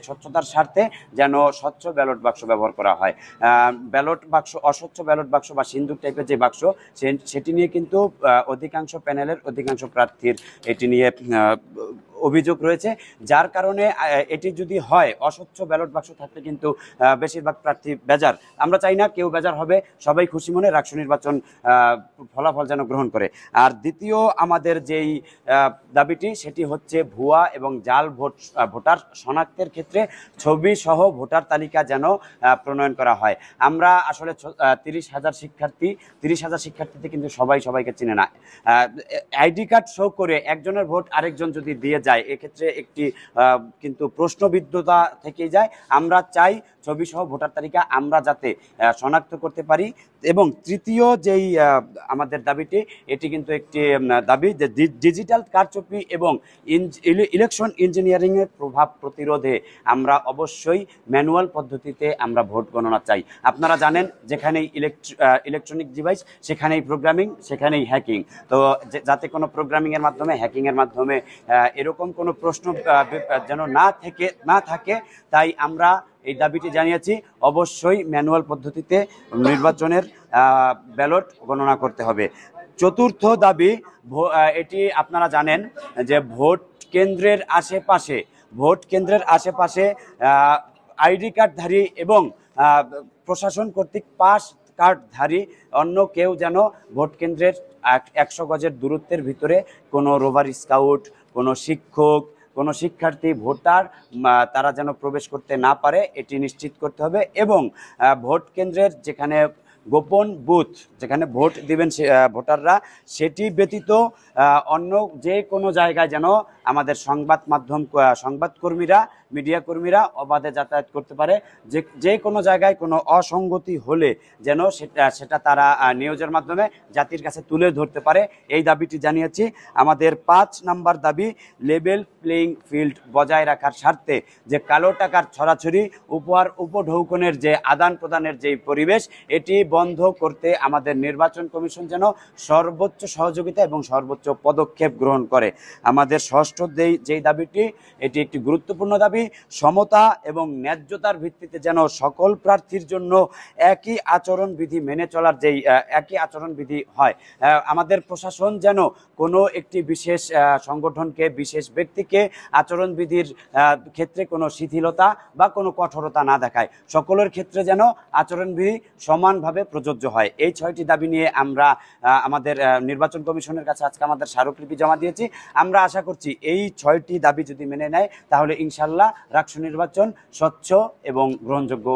স্বচ্ছতার স্বার্থে যেন স্বচ্ছ ব্যালট বাক্স ব্যবহার করা হয়। ব্যালট বাক্স, অস্বচ্ছ ব্যালট বাক্স বা সিন্দুক টাইপের যে বাক্স, সেটি নিয়ে কিন্তু অধিকাংশ প্যানেলের অধিকাংশ প্রার্থীর এটি নিয়ে অভিযোগ রয়েছে, যার কারণে এটি যদি হয় অস্বচ্ছ ব্যালট বাক্স থাকলে কিন্তু বেশিরভাগ প্রার্থী বেজার। আমরা চাই না কেউ বেজার হবে, সবাই খুশি মনে রাষ্ট্র নির্বাচন ফলাফল যেন গ্রহণ করে। আর দ্বিতীয় আমাদের যেই দাবিটি সেটি হচ্ছে ভুয়া এবং জাল ভোটার শনাক্তের ক্ষেত্রে ছবি সহ ভোটার তালিকা যেন প্রণয়ন করা হয়। আমরা আসলে 30,000 শিক্ষার্থীতে কিন্তু সবাই সবাইকে চিনে না। আইডি কার্ড শো করে একজনের ভোট আরেকজন যদি দিয়ে যায়, এক্ষেত্রে একটি কিন্তু প্রশ্নবিদ্ধতা থেকেই যায়। আমরা চাই ছবি সহ ভোটার তালিকা আমরা যাতে শনাক্ত করতে পারি। এবং তৃতীয় যেই আমাদের দাবিটি, এটি কিন্তু একটি দাবি যে ডিজিটাল কারচুপি এবং ইলেকশন ইঞ্জিনিয়ারিংয়ের প্রভাব প্রতিরোধে আমরা অবশ্যই ম্যানুয়াল পদ্ধতিতে আমরা ভোট গণনা চাই। আপনারা জানেন যেখানেই ইলেকট্রনিক ডিভাইস সেখানেই প্রোগ্রামিং, সেখানেই হ্যাকিং। তো যাতে কোনো প্রোগ্রামিংয়ের মাধ্যমে, হ্যাকিংয়ের মাধ্যমে এরকম কোনো প্রশ্ন যেন না থাকে, তাই আমরা এই দাবিটি জানিয়েছি। অবশ্যই ম্যানুয়াল পদ্ধতিতে নির্বাচনের ব্যালট গণনা করতে হবে। চতুর্থ দাবি, এটি আপনারা জানেন যে ভোট কেন্দ্রের আশেপাশে আইডি কার্ডধারী এবং প্রশাসন কর্তৃক পাস কার্ডধারী অন্য কেউ যেন ভোট কেন্দ্রের 100 গজের দূরত্বের ভিতরে কোনো রোভার স্কাউট, কোনো শিক্ষক, কোনো শিক্ষার্থী, ভোটার তারা যেন প্রবেশ করতে না পারে, এটি নিশ্চিত করতে হবে। এবং ভোট কেন্দ্রের যেখানে গোপন বুথ, যেখানে ভোট দিবেন ভোটাররা, সেটি ব্যতীত অন্য যে কোনো জায়গায় যেন আমাদের সংবাদকর্মীরা, মিডিয়া কর্মীরা অবাধে যাতায়াত করতে পারে। যে কোনো জায়গায় কোনো অসঙ্গতি হলে যেন সেটা তারা নিউজের মাধ্যমে জাতির কাছে তুলে ধরতে পারে, এই দাবিটি জানিয়েছি। আমাদের 5 নাম্বার দাবি, লেভেল প্লেইং ফিল্ড বজায় রাখার স্বার্থে যে কালো টাকার ছড়াছড়ি, উপঢৌকনের যে আদান প্রদানের যে পরিবেশ, এটি বন্ধ করতে আমাদের নির্বাচন কমিশন যেন সর্বোচ্চ সহযোগিতা এবং সর্বোচ্চ পদক্ষেপ গ্রহণ করে। আমাদের ষষ্ঠ যেই দাবিটি, এটি একটি গুরুত্বপূর্ণ দাবি, সমতা এবং ন্যায্যতার ভিত্তিতে যেন সকল প্রার্থীর জন্য একই আচরণবিধি মেনে চলার যেই একই আচরণবিধি হয়। আমাদের প্রশাসন যেন কোনো একটি বিশেষ সংগঠনকে, বিশেষ ব্যক্তিকে আচরণবিধির ক্ষেত্রে কোনো শিথিলতা বা কোনো কঠোরতা না দেখায়, সকলের ক্ষেত্রে যেন আচরণবিধি সমানভাবে প্রযোজ্য হয়। এই 6টি দাবি নিয়ে আমরা আমাদের নির্বাচন কমিশনের কাছে আজকে আমাদের স্মারকলিপি জমা দিয়েছি। আমরা আশা করছি এই 6টি দাবি যদি মেনে নেয়, তাহলে ইনশাল্লাহ রাষ্ট্র নির্বাচন স্বচ্ছ এবং গ্রহণযোগ্য